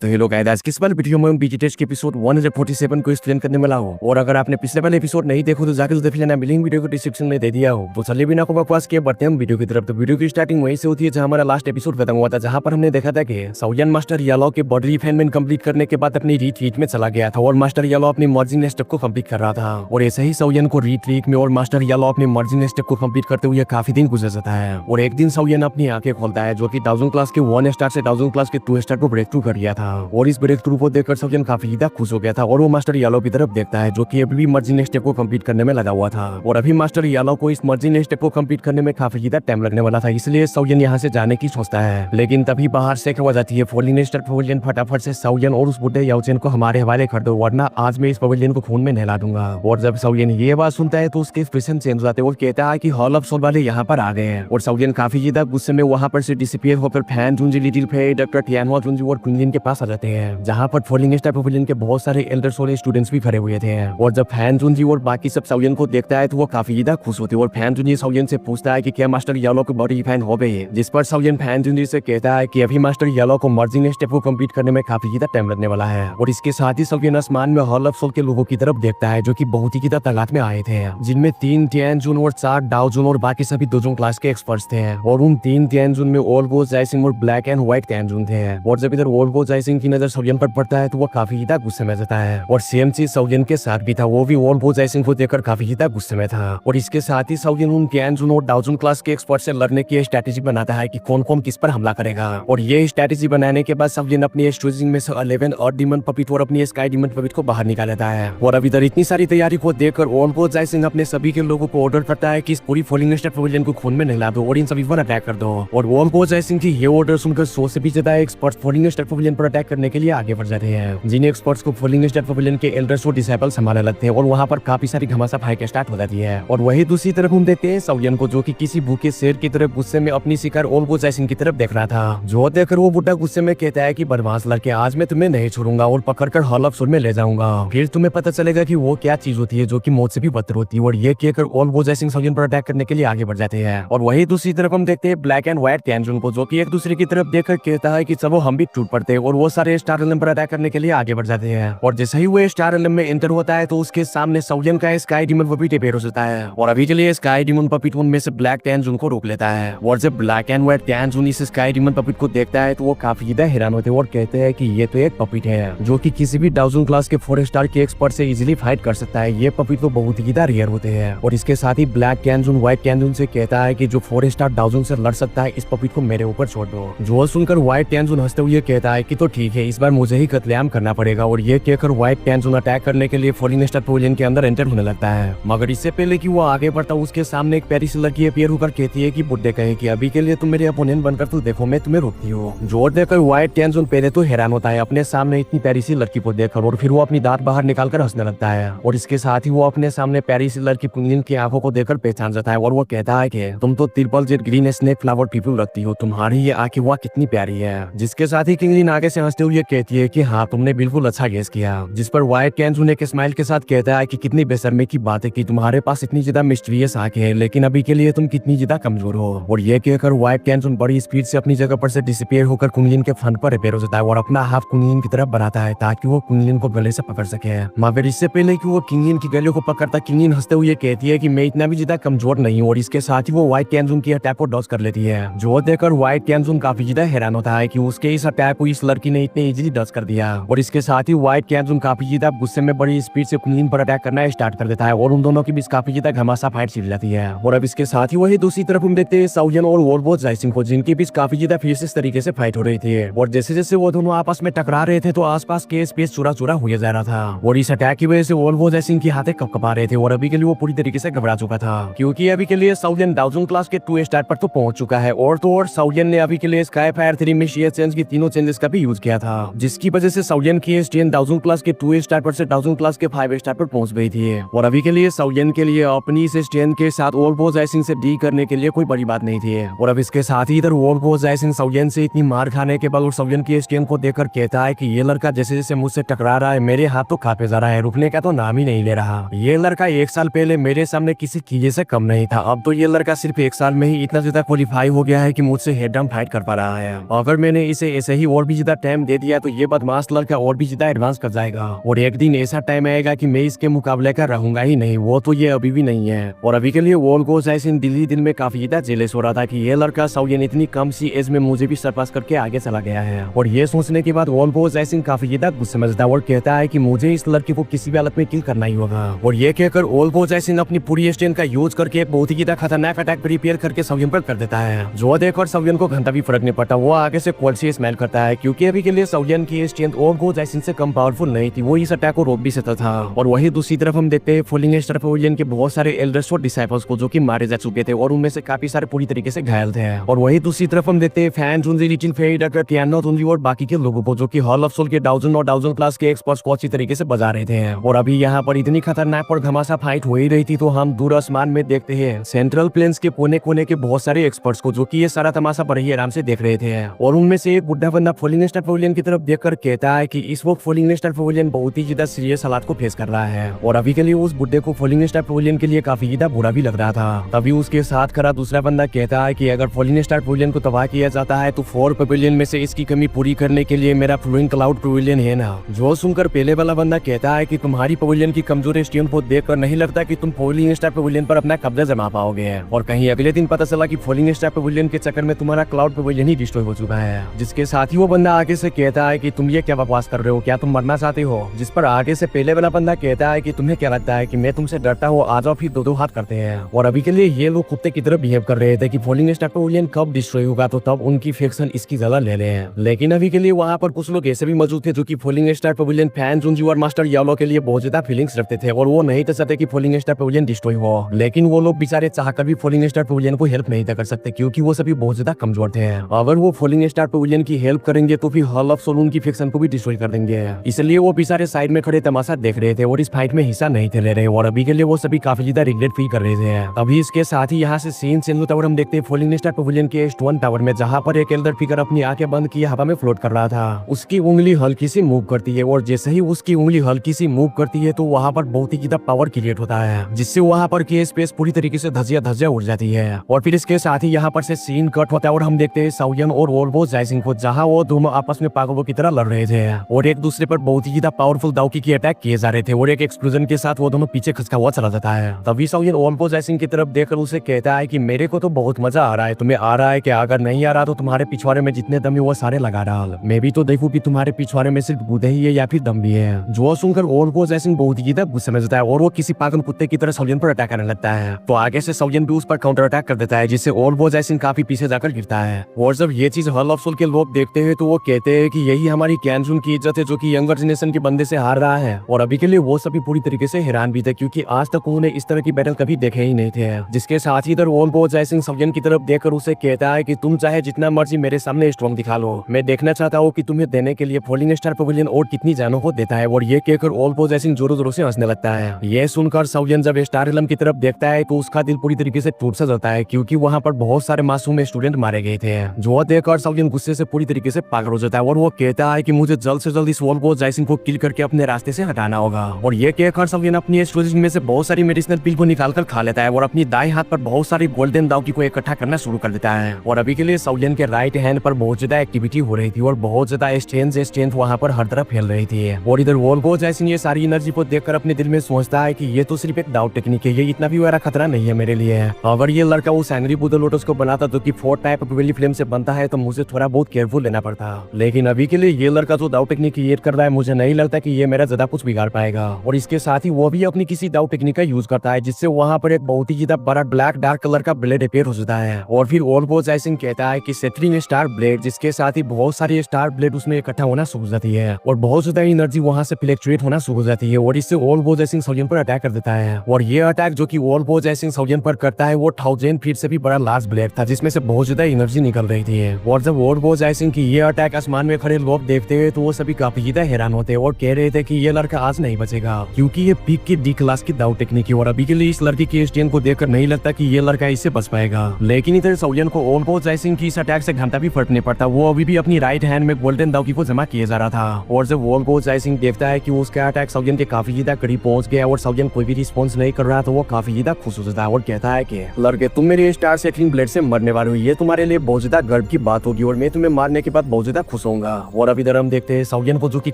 तो hello guys, आज किस वाले वीडियो में हम बीजी टेस्ट के एपिसोड 147 को एक्सप्लेन करने वाला हूं। और अगर आपने पिछले वाले एपिसोड नहीं देखो तो जाकर देख लेना, लिंक वीडियो को डिस्क्रिप्शन में दे दिया हो। तो चलिए बिना को बकवास किए बढ़ते हम वीडियो की तरफ। तो वीडियो की स्टार्टिंग वहीं से होती है जहां हमारा लास्ट एपिसोड खत्म हुआ था, जहां पर हमने देखा था कि साउयन मास्टर यालो के बॉडी रिफाइनमेंट कंप्लीट करने के बाद अपनी रीट्रीट में चला गया था और मास्टर यालो अपनी मर्जिंग स्टेप को कंप्लीट कर रहा था। और ऐसे ही साउयन को रीट्रीट में और मास्टर यालो अपनी मर्जिंग स्टेप को कंप्लीट करते हुए काफी दिन गुजर जाता है। और एक दिन साउयन अपनी आंखें खोलता है, जो कि 1000 क्लास के 1 स्टार से 1000 क्लास के 2 स्टार को ब्रेक थ्रू कर गया था। और इस ब्रेक थ्रू को देखकर साउयन काफी ज्यादा खुश हो गया था और वो मास्टर यालो की तरफ देखता है, जो कि अभी भी मर्जिंग स्टेप को कंप्लीट करने में लगा हुआ था। और अभी मास्टर यालो को इस मर्जिंग स्टेप को कंप्लीट करने में काफी ज्यादा टाइम लगने वाला था, इसलिए साउयन यहाँ से जाने की सोचता है। लेकिन तभी बाहर से हो जाती है फॉलिंग स्टार पवेलियन। फटाफट से साउयन और उस बुढ़े याओचेन को हमारे हवाले कर दो, वरना आज मैं इस पवेलियन को खून में नहला दूंगा। और जब साउयन ये बात सुनता है तो उसके एक्सप्रेशन चेंज हो जाते हैं और कहता है कि हॉल ऑफ सोल वाले यहाँ पर आ गए हैं। और साउयन काफी ज्यादा गुस्से में वहाँ पर से डिसअपीयर होकर फैन जुंजी, लिटिल फे, डॉक्टर टियानहुआ जुंजी और कुंजिन के पास आ जाते हैं, जहाँ पर फॉलिंग स्टार पवेलियन के बहुत सारे एल्डर सोल स्टूडेंट्स भी खड़े हुए थे। और जब फैन जुंजी और बाकी सब साउयन को देखता है तो वो काफी ज्यादा खुश होते हैं। और फैन जुंजी साउयन से पूछता है कि क्या मास्टर यालो की बॉडी रिफाइन हो गई है, जिस पर साउयन फैन जुंजी से कहता है कि अभी मास्टर यालो को मर्जिंग स्टेप को कंप्लीट करने में काफी ज्यादा टाइम लगने वाला है। और इसके साथ ही साउयन आसमान में हॉल ऑफ सोल के लोगों की तरफ देखता है, जो कि बहुत ही ज्यादा तादाद में आए थे, जिनमें 3 टियानजुन और 4 डाओजुन और बाकी सभी दोजों क्लास के एक्सपर्ट्स थे। और उन 3 टियानजुन में ओल्गो, जाइसिंग और ब्लैक एंड व्हाइट टियानजुन थे। और जब इधर ओल्गो जाइसिंग की नजर साउयन पर पड़ता है तो वो काफी ज्यादा गुस्से में जाता है। और सेम चीज साउयन के साथ भी था, वो भी ओल्गो जाइसिंग को देखकर काफी ज्यादा गुस्से में था। और इसके साथ ही साउयन उन टियानजुन और डाओजुन क्लास के एक्सपर्ट से लड़ने की स्ट्रेटेजी बनाता है कि कौन कौन किस पर हमला करेगा। और ये स्ट्रेटेजी बनाने के बाद साउयन अपनी स्ट्रेटेजी में से 11 और डीमन पपिट और अपनी स्काई डीमन पपिट को बाहर निकाल लेता है। और अब इधर इतनी सारी तैयारी को देखकर ओल्गो जाइसिंग अपने सभी के लोगों को ऑर्डर करता है कि इस पूरी फॉलिंग स्टार पवेलियन को खून में नहला दो और इन सभी पर अटैक कर दो। और ओल्गो जाइसिंग की ये ऑर्डर सुनकर 100 से भी ज्यादा एक्सपर्ट्स फॉलिंग स्टार पवेलियन पर अटैक करने के लिए आगे बढ़ जाते हैं, जिन एक्सपर्ट्स को फॉलिंग स्टार पवेलियन के एल्डर्स और डिसेबल्स संभालने लगते हैं। और वहाँ पर काफी सारी घमासान फाइट स्टार्ट हो जाती है। और वही दूसरी तरफ हम देखते हैं साउयन को, जो कि किसी भूखे शेर की तरफ गुस्से में अपनी शिकार ओल्गो जाइसिंग की तरफ देख रहा था, जो देखकर वो बुढ़ा गुस्से में कहता है कि बदमाश लड़के, आज मैं तुम्हें नहीं छोड़ूंगा और पकड़कर हॉल ऑफ सोल में ले जाऊंगा, फिर तुम्हें पता चलेगा कि वो क्या चीज होती है जो कि मौत से भी बदतर होती है। और ये कहकर ओल्गो जाइसिंग साउयन पर अटैक करने के लिए आगे बढ़ जाते हैं। और वही दूसरी तरफ हम देखते हैं ब्लैक एंड व्हाइट टियानजुन को, जो कि एक दूसरे की तरफ देखकर कहता है कि चलो हम भी टूट पड़ते हैं। और वो सारे स्टार एलम पर अटैक करने के लिए आगे बढ़ जाते हैं। और जैसे ही वो स्टार एलम में एंटर होता है तो उसके सामने साउयन का स्काई डीमन पपिट अपेयर हो जाता है। और अभी के लिए स्काई डीमन पपिट उनमें से ब्लैक टियानजुन को रोक लेता है। और जब ब्लैक एंड व्हाइट टियानजुन इस स्काई डीमन पपिट को देखता है तो वो काफी ज्यादा हैरान होते हैं और कहते हैं कि ये तो एक पपिट है, जो कि किसी भी डाउजन क्लास के 4 स्टार के एक्सपर्ट से इजीली फाइट कर सकता है। ये पपिट तो बहुत ही ज्यादा रेयर होते हैं। और इसके साथ ही ब्लैक टियानजुन व्हाइट टियानजुन से कहता है कि जो 4 स्टार डाउजन से लड़ सकता है, इस पपिट को मेरे ऊपर छोड़ दो। जो सुनकर व्हाइट टियानजुन हंसते हुए कहता है कि तो ठीक है, इस बार मुझे ही कत्लेआम करना पड़ेगा। और ये कहकर व्हाइट टियानजुन अटैक करने के लिए फॉलिंग स्टार पवेलियन के अंदर एंटर होने लगता है। मगर इससे पहले कि वो आगे बढ़ता, उसके सामने एक प्यारी सी लड़की अपीयर होकर कहती है कि बुड्ढे कहे कि अभी के लिए तुम मेरे अपोनेंट बनकर तू देखो, मैं तुम्हें रोकती हूँ। जोर देकर व्हाइट टियानजुन पहले तो हैरान होता है अपने सामने इतनी प्यारी सी लड़की को देखकर, और फिर वो अपनी दांत बाहर निकालकर हंसने लगता है। और इसके साथ ही वो अपने सामने प्यारी सी लड़की कुंजिन की आंखों को देखकर पहचान जाता है। और वो कहता है कि तुम तो triple Z green snake flower people रखती हो, तुम्हारी ये आंखें वाह कितनी प्यारी है। जिसके साथ ही किंगलिन आगे से हंसते हुए कहती है कि हाँ, तुमने बिल्कुल अच्छा गेस किया। जिस पर व्हाइट टियानजुन एक स्माइल के साथ कहता है कि कितनी बेशर्मी की बात है कि तुम्हारे पास इतनी ज्यादा मिस्टीरियस आंखें हैं, लेकिन अभी के लिए तुम कितनी ज्यादा कमजोर हो। और ये कहकर व्हाइट टियानजुन बड़ी स्पीड से अपनी जगह पर से डिसअपीयर होकर कुंगलिन के फन पर रिपेयर हो जाता है और अपना हाथ कुंगलिन की तरफ बढ़ाता है ताकि वो कुंगलिन को गले से पकड़ सके। मगर इससे पहले कि वो किंगलिन की गले को पकड़ता, किंगलिन हंसते हुए कहती है कि मैं इतना भी ज्यादा कमजोर नहीं हूँ। और इसके साथ ही वो व्हाइट टियानजुन की अटैक को डॉज कर लेती है, जो देखकर व्हाइट टियानजुन काफी ज्यादा हैरान होता है कि उसके इस अटैक को इस लड़की ने इतने इजीली डॉज कर दिया। और इसके साथ ही व्हाइट टियानजुन काफी ज्यादा गुस्से में बड़ी स्पीड से कुंगलिन पर अटैक करना स्टार्ट कर देता है और उन दोनों के बीच काफी ज्यादा घमासान फाइट छिड़ जाती है। और अब इसके साथ ही वही दूसरी तरफ हम देखते हैं साउयन और ओल्गो जाइसिंग को, जिनके बीच काफी ज्यादा फियर्स तरीके से फाइट हो रही थी। और जैसे जैसे वो दोनों आपस में टकरा रहे थे तो आसपास के स्पेस चूरा चूरा हो जा रहा था। और इस अटैक की वजह से ओल्गो जाइसिंग की हाथें कपकपा रहे थे और अभी के लिए वो पूरी तरीके से घबरा चुका था, क्योंकि अभी के लिए साउयन डाउजन क्लास के 2 स्टार पर तो पहुंच चुका है। और तो और साउयन ने अभी के लिए स्काई फायर 3 में शेयर चेंज की तीनों चेंजेस का भी यूज किया था, जिसकी वजह से साउयन की स्टेन डाउजन क्लास के 2 स्टार पर से डाउजन क्लास के 5 स्टार पर पहुंच गई थी। और अभी के लिए साउयन के लिए अपनी इस स्टेन के साथ ओल्गो जाइसिंग से डी करने के लिए कोई बड़ी बात नहीं थी। और अब इसके साथ ही इधर ओल्गो जाइसिंग साउयन से इतनी मार खाने के बाद और साउयन की स्टेन को देखकर कहता है कि ये लड़का जैसे जैसे मुझसे टकरा रहा है, मेरे हाथ तो कांपे जा रहा है, रुकने का तो नाम ही नहीं ले रहा। ये लड़का 1 साल पहले मेरे सामने किसी चीज से कम नहीं था, अब तो ये लड़का सिर्फ 1 साल में ही इतना ज्यादा क्वालिफाई हो गया है कि मुझसे हेड डाउन फाइट कर पा रहा है। अगर मैंने इसे ऐसे ही और भी ज्यादा टाइम दे दिया तो ये बदमाश लड़का और भी ज्यादा एडवांस कर जाएगा और एक दिन ऐसा टाइम आएगा कि मैं इसके मुकाबले का रहूंगा ही नहीं। वो तो ये अभी भी नहीं है। और अभी के लिए वोल्गो जैसिन दिल में काफी ज्यादा जेलस हो रहा था कि ये लड़का साउयन इतनी कम सी एज में मुझे भी सरपास करके आगे चला गया है। और ये सोचने के बाद वोल्गो जैसिन काफी ज्यादा गुस्से में था और कहता है कि मुझे इस लड़की को किसी भी हालत में किल करना ही होगा। और ये कहकर वोल्गो जैसिन अपनी पूरी स्ट्रेंथ का यूज करके एक बहुत ही ज्यादा खतरनाक अटैक प्रिपेयर करके साउयन पर कर देता है। जो देखकर साउयन को घंटा भी फर्क नहीं पड़ता, वो आगे से कोल्ड से स्माइल करता है क्योंकि अभी के लिए साउयन की स्ट्रेंथ वोल्गो जैसिन से कम पावरफुल नहीं थी, वो इस अटैक को रोक भी सकता था। और वही दूसरी तरफ हम देखते हैं फॉलिंग स्टार पवेलियन के बहुत सारे एल्डर्स और डिसाइपल्स को जो कि मारे जा चुके थे और उनमें से काफी सारे पूरी तरीके से घायल थे। और वही दूसरी तरफ हम देखते हैं फैन जुनजी लिटिल फेरी डॉक्टर टियानो जुनजी और बाकी के लोगों को जो कि हॉल ऑफ सोल के डाउजन और डाउजन क्लास के एक्सपर्ट्स को अच्छी तरीके से बजा रहे थे। और अभी यहाँ पर इतनी खतरनाक और घमासा फाइट हो ही रही थी तो हम दूर आसमान में देखते हैं सेंट्रल प्लेन्स के कोने कोने के बहुत सारे एक्सपर्ट्स को जो कि ये सारा तमाशा बड़े ही आराम से देख रहे थे। और उनमें से एक बुढ़ा बंदा फॉलिंग स्टार पवेलियन की तरफ देखकर कहता है कि इस वक्त फॉलिंग स्टार पवेलियन बहुत ही ज्यादा सीरियस हालात को फेस कर रहा है। और अभी के लिए उस बुढ़े को फॉलिंग स्टार पवेलियन के लिए काफी ज्यादा बुरा भी लग रहा था। तभी उसके साथ खड़ा दूसरा बंदा कहता है कि अगर फॉलिंग स्टार पवेलियन को तबाह किया जाता है तो 4 पवेलियन में से इसकी कमी पूरी करने के लिए मेरा फ्लोइंग क्लाउड पवेलियन है ना। जो सुनकर पहले वाला बंदा कहता है कि तुम्हारी पवेलियन की कमजोर स्ट्रेंथ को देखकर नहीं लगता कि तुम फॉलिंग स्टार पवेलियन पर अपना कब्जा जमा पाओगे। और कहीं अगले दिन पता चला कि फॉलिंग स्टार पवेलियन के चक्कर में तुम्हारा क्लाउड पवेलियन ही डिस्ट्रॉय हो चुका है। जिसके साथ ही वो बंदा आगे से कहता है कि तुम ये क्या बकवास कर रहे हो, क्या तुम मरना चाहते हो। जिस पर आगे से पहले वाला बंदा कहता है कि तुम्हें क्या लगता है कि मैं तुमसे डरता हूँ, आ जाओ फिर दो हाथ करते हैं। और अभी के लिए ये लोग कुत्ते की तरह बिहेव कर रहे थे कि फॉलिंग स्टार पवेलियन कब डिस्ट्रॉय होगा तो तब उनकी फेक्शन इसकी जगह ले रहे हैं। लेकिन अभी के लिए वहाँ पर कुछ लोग ऐसे भी मौजूद थे जो कि फॉलिंग स्टार पवेलियन फैन जुनजी और मास्टर यालो के लिए बहुत ज्यादा फीलिंग्स रखते थे और वो नहीं तो चाहते कि फॉलिंग स्टार पवेलियन डिस्ट्रॉय हो। लेकिन वो लोग बेचारे चाहकर भी फॉलिंग स्टार पवेलियन को हेल्प नहीं कर सकते क्योंकि वो सभी बहुत ज्यादा कमजोर थे। अगर वो फॉलिंग स्टार पवेलियन की हेल्प करेंगे तो फिर हॉल ऑफ सोल उनकी फेक्शन को भी डिस्ट्रॉय कर देंगे। इसलिए वो बेचारे साइड में खड़े तमाशा देख रहे थे और इस फाइट में हिस्सा नहीं थे ले रहे। और अभी के लिए वो सभी काफी ज्यादा रिग्रेट फील कर रहे थे। अभी इसके साथ ही यहाँ से सीन सेनु टावर हम देखते हैं फॉलिंग स्टार पवेलियन के स्टोन टावर में, जहाँ पर एक एल्डर फिगर अपनी आंखें बंद किए हवा में फ्लोट कर रहा था। उसकी उंगली हल्की सी मूव करती है और जैसे ही उसकी उंगली हल्की सी मूव करती है तो वहाँ पर बहुत ही ज्यादा पावर क्रिएट होता है जिससे वहाँ पर की स्पेस पूरी तरीके से धज्जिया उड़ जाती है। और फिर इसके साथ ही यहाँ पर से सीन कट होता है और हम देखते हैं साउयन और वोल्गो जैसिन को, जहाँ वो दोनों आपस में पागलों की तरह लड़ रहे थे और एक दूसरे पर बहुत ही ज्यादा पावरफुल दाउकी की अटैक किए जा रहे थे। और एक एक्सप्लोजन के साथ वो दोनों पीछे खसका हुआ चला जाता है। तभी साउयन वोल्गो जैसिन की तरफ देखकर उसे कहता है कि मेरे को तो बहुत मजा आ रहा है, तुम्हें आ रहा है क्या? अगर नहीं आ रहा तो तुम्हारे पिछवाड़े में जितने दम है वो सारे लगा डाल, मैं भी तो देखूं कि तुम्हारे पिछवाड़े में सिर्फ गूदे ही है या फिर दम भी है। जो सुनकर वोल्गो जैसिन बहुत ही ज्यादा गुस्से में जाता है और वो किसी पागल कुत्ते की तरह साउयन पर अटैक करने लगता है। तो आगे से साउयन भी उस पर काउंटर अटैक कर देता है जिससे वोल्गो जैसिन काफी पीछे जाकर गिरता है। और जब ये चीज हॉल ऑफ सोल के लोग देखते हैं तो वो कहते हैं कि यही हमारी कैनजुन की इज्जत है जो कि यंगर जनरेशन के बंदे से हार रहा है। और अभी के लिए वो सभी पूरी तरीके से हैरान भी थे क्योंकि आज तक उन्होंने इस तरह की बैटल कभी देखे ही नहीं थे। जिसके साथ ही इधर वोल्गो जैसिन साउयन की तरफ देखकर उसे कहता है कि तुम चाहे जितना मर्जी मेरे सामने स्ट्रॉन्ग दिखा लो, मैं देखना चाहता हूँ कि तुम्हें देने के लिए फॉलिंग स्टार पवेलियन और कितनी जानों को देता है। और ये कहकर वोल्गो जैसिन जोरों जोरों से हंसने लगता है। ये सुनकर साउयन जब स्टार एलम की तरफ देखता है तो उसका दिल पूरी तरीके से टूट सा जाता है क्योंकि वहाँ पर बहुत सारे मासूम स्टूडेंट मारे गए थे। जो देखकर साउयन गुस्से से पूरी तरीके से पागल हो जाता है और वो कहता है कि मुझे जल्द से जल्द इस वोल्गो जैसिन को किल करके अपने रास्ते से हटाना होगा। और ये कहकर साउयन अपनी स्टोरेज में से बहुत सारी मेडिसिनल पिल को निकालकर खा लेता है और अपनी दाएं हाथ पर बहुत सारी गोल्डन दाउकी को इकट्ठा करना शुरू कर देता है। और अभी के लिए साउयन के राइट हैंड पर बहुत ज्यादा एक्टिविटी हो रही थी और बहुत ज्यादा स्ट्रेंथ वहाँ पर हर तरफ फैल रही थी। और इधर वोल्गो जैसिन ये सारी एनर्जी को देखकर अपने दिल में सोचता है कि ये तो सिर्फ एक डाउट टेक्निक है, ये इतना भी बड़ा खतरा नहीं है मेरे लिए। अगर ये लड़का उस एंग्री बुद्धा लोटस को बनाता जो कि 4 टाइप वेली फ्लेम से बनता है तो मुझे थोड़ा बहुत केयरफुल लेना पड़ता। लेकिन अभी के लिए ये लड़का जो डाउट टेक्निक क्रिएट कर रहा है मुझे नहीं लगता कि ये मेरा ज्यादा कुछ बिगाड़ पाएगा। और इसके साथ ही वो भी अपनी किसी डाउट टेक्निक का यूज करता है जिससे वहाँ पर एक बहुत ही ज्यादा बड़ा ब्लैक डार्क कलर का ब्लेड अपेयर हो जाता है। और फिर वोल्गो जैसिन कहता है कि सेटरिंग स्टार ब्लेड, जिसके साथ ही बहुत सारी स्टार ब्लेड उसमें इकट्ठा होना शुरू हो जाती है और बहुत ज्यादा एनर्जी वहाँ से फ्लक्चुएट होना शुरू हो जाती है और इससे वोल्गो जैसिन साउयन पर अटैक कर देता है। और ये अटैक जो कि वोल्गो जैसिन साउयन पर करता है वो 1000 फीट से भी बड़ा लार्ज ब्लेड था जिसमें से बहुत ज्यादा एनर्जी निकल रही थी। और जब वोल्गो जैसिन की ये अटैक आसमान में खड़े लोग देखते हुए तो वो सभी काफी ज्यादा हैरान होते और कह रहे थे कि ये लड़का आज नहीं बचेगा क्योंकि ये पीक की डी क्लास की दाउट टेक्निक है। और अभी के लिए इस लड़की की स्ट्रेंथ को देखकर नहीं लगता कि ये लड़का इससे बच पाएगा। लेकिन इधर साउयन को वोल्गो जैसिन की इस अटैक से घंटा भी फर्क नहीं पड़ता, वो अभी भी अपनी राइट हैंड में गोल्डन दाउकी को जमा किया जा रहा था। और जब वोल्गो जैसिन देखता है कि उसका अटैक साउयन के काफी ज्यादा करीब पहुंच गया और साउयन कोई भी रिस्पॉन्स नहीं कर रहा तो वो काफी ज्यादा खुश हो जाता है और कहता है कि लड़के तुम मेरे स्टार सेटलिंग ब्लेड से मरने वाले हो, ये तुम्हारे लिए बहुत ज्यादा गर्व की बात होगी और मैं तुम्हें मारने के बाद बहुत ज्यादा खुश होऊंगा। और अब इधर हम देखते हैं साउलियन को, जो कि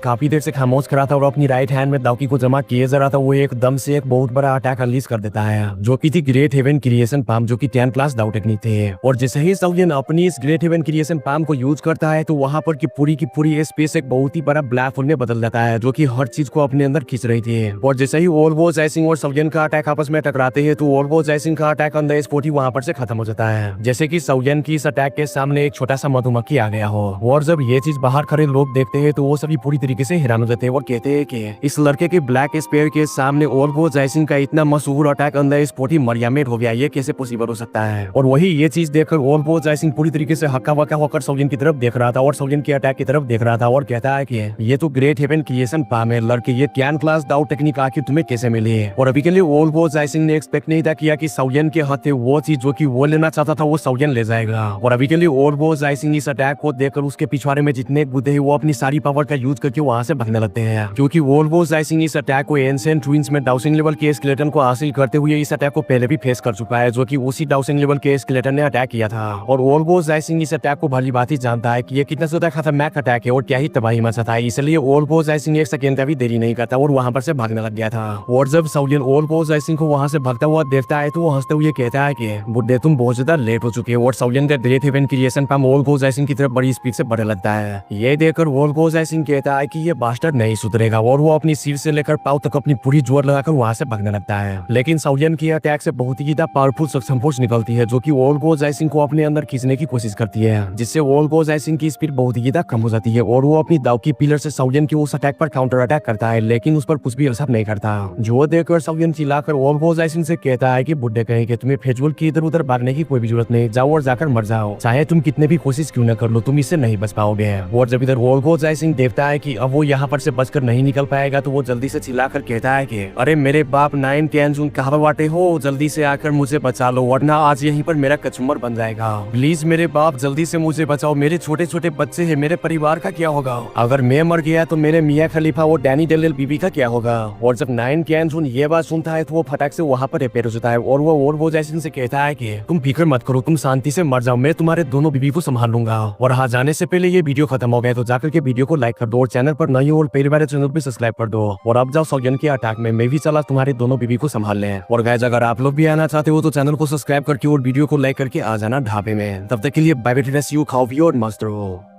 काफी देर से खामोश खड़ा था और अपनी राइट हैंड में दाउकी को जमा किए जा रहा था, वो एकदम से एक बहुत बड़ा अटैक अनलीज कर देता है, जो कि थी ग्रेट हेवन क्रिएशन पाम, जो कि 10 क्लास दाउ टेक्निक थे। और जैसे ही साउलियन अपनी इस ग्रेट हेवन क्रिएशन पाम को यूज करता है तो वहां पर की पूरी स्पेस एक बहुत ही बड़ा ब्लैक होल में बदल जाता है, जो कि हर चीज को अपने अंदर खींच रही थी। और जैसे ही ओल्वो जैसिंग और साउलियन का अटैक आपस में टकराते हैं तो ओल्वो जैसिंग का अटैक ऑन द स्पॉट ही वहां पर से खत्म हो जाता है, जैसे कि साउलियन की इस अटैक के सामने एक छोटा सा मधुमक्खी आ गया हो। और जब ये चीज बाहर खड़े लोग देखते हैं तो वो सभी पूरी तरीके से हैरान हो जाते हैं और कहते हैं कि इस लड़के के ब्लैक स्पेयर के सामने ओल्वो जैसिंग का इतना मशहूर अटैक ऑन द स्पॉट ही मरियामेट हो गया, ये कैसे पॉसिबल हो सकता है। और वही ये चीज देखकर ओल्वो जैसिंग पूरी तरीके से हक्का बक्का होकर साउलियन की तरफ देख रहा था और साउलियन के अटैक की तरफ देख रहा था और कहता है कि ये तो ग्रेट हेवन क्रिएशन पाम है लड़के, ये 10 क्लास दाउ टेक्निक आखिर तुम्हें कैसे मिली है। और अभी के लिए ओल्वो जैसिंग ने एक्सपेक्ट नहीं था किया कि साउलियन के हाथ से वो चीज जो कि वो लेना चाहता था वो साउलियन ले जाएगा। और अभी के लिए ओल्वो जैसिंग इस अटैक को देखकर उसके पिछवाड़े में जितने बुद्धे हैं वो अपनी सारी पावर का यूज करके वहां से भागने लगते हैं, क्योंकि ओल्वो जैसिंग इस अटैक को एंशिएंट रूइंस में डाउसिंग लेवल के स्केलेटन को हासिल करते हुए इस अटैक को पहले भी फेस कर चुका है, जो कि उसी डाउसिंग लेवल के स्केलेटन ने अटैक किया था। और ओल्वो जैसिंग इस अटैक को भली बात ही जानता है कि ये कितना ज्यादा खतरनाक अटैक है और क्या ही तबाही मचा है, इसलिए ओल्वो जैसिंग एक सेकंड का भी देरी नहीं करता और वहां पर से भागने लग गया था। और जब साउलियन ओल्वो जैसिंग को वहां से भागता हुआ देखता है तो वो हंसते हुए कहता है कि बुड्ढे तुम बहुत ज्यादा लेट हो चुके हो। और साउलियन का great haven creation palm Volvo जैसिंग की तरफ बड़ी स्पीड से बढ़ने लगता है। ये देखकर ओल्वो जैसिंग कहता है कि ये बास्टर्ड नहीं सुधरेगा और वो अपनी सिर से लेकर पांव तक अपनी पूरी जोर लगाकर वहां से भागने लगता है। लेकिन साउलियन की अटैक से बहुत ही ज्यादा पावरफुल सक्शन फोर्स निकलती है, जो कि ओल्वो जैसिंग को अपने अंदर खींचने की कोशिश करती है, जिससे ओल्वो जैसिंग की स्पीड बहुत ही ज्यादा कम हो जाती है और वो अपनी दाव की पिलर से साउलियन की उस अटैक पर काउंटर अटैक करता है, लेकिन उस पर कुछ भी असर नहीं करता। जो देखकर साउलियन चिल्लाकर ओल्वो जैसिंग से कहता है कि बुड्ढे कहीं कि तुम्हें फेजुअल की इधर उधर भागने की कोई भी जरूरत नहीं, जाओ और जाकर मर जाओ, चाहे तुम कितने भी कोशिश क्यों न कर लो, तुम इससे नहीं बच पाओगे। और जब इधर ओल्वो जैसिंग देखता है कि अब वो यहाँ पर से बचकर नहीं निकल पाएगा तो वो जल्दी से चिल्लाकर कहता है कि अरे मेरे बाप 9 10 जून कहाँ बाटे हो, जल्दी से आकर मुझे बचा लो वरना आज यहीं पर मेरा कचुम्बर बन जाएगा। प्लीज मेरे बाप जल्दी से मुझे बचाओ, मेरे छोटे छोटे बच्चे हैं, मेरे परिवार का क्या होगा, अगर मैं मर गया तो मेरे मियाँ खलीफा और डैनी डेलिल बीबी का क्या होगा। और जब 9 10 जून ये बात सुनता है तो वो फटाक से वहाँ पर रिपेयर हो जाता है और वो ओल्वो जैसिंग से कहता है कि तुम फिक्र मत करो, तुम शांति से मर जाओ, मैं तुम्हारे दोनों बीबी को संभाल लूंगा। और हाँ, जाने से पहले ये वीडियो खत्म हो गया तो जाकर के वीडियो को लाइक कर दो और चैनल पर नई हो और पहली बार चैनल पे सब्सक्राइब कर दो। और अब जाओ साउलियन के अटैक में, मैं भी चला तुम्हारे दोनों बीबी को संभालने। और गाइस अगर आप लोग भी आना चाहते हो तो चैनल को सब्सक्राइब करके और वीडियो को लाइक करके आ जाना ढाबे में। तब तक के लिए बाय बाय, सी यू, खाओ पियो और मस्त रहो।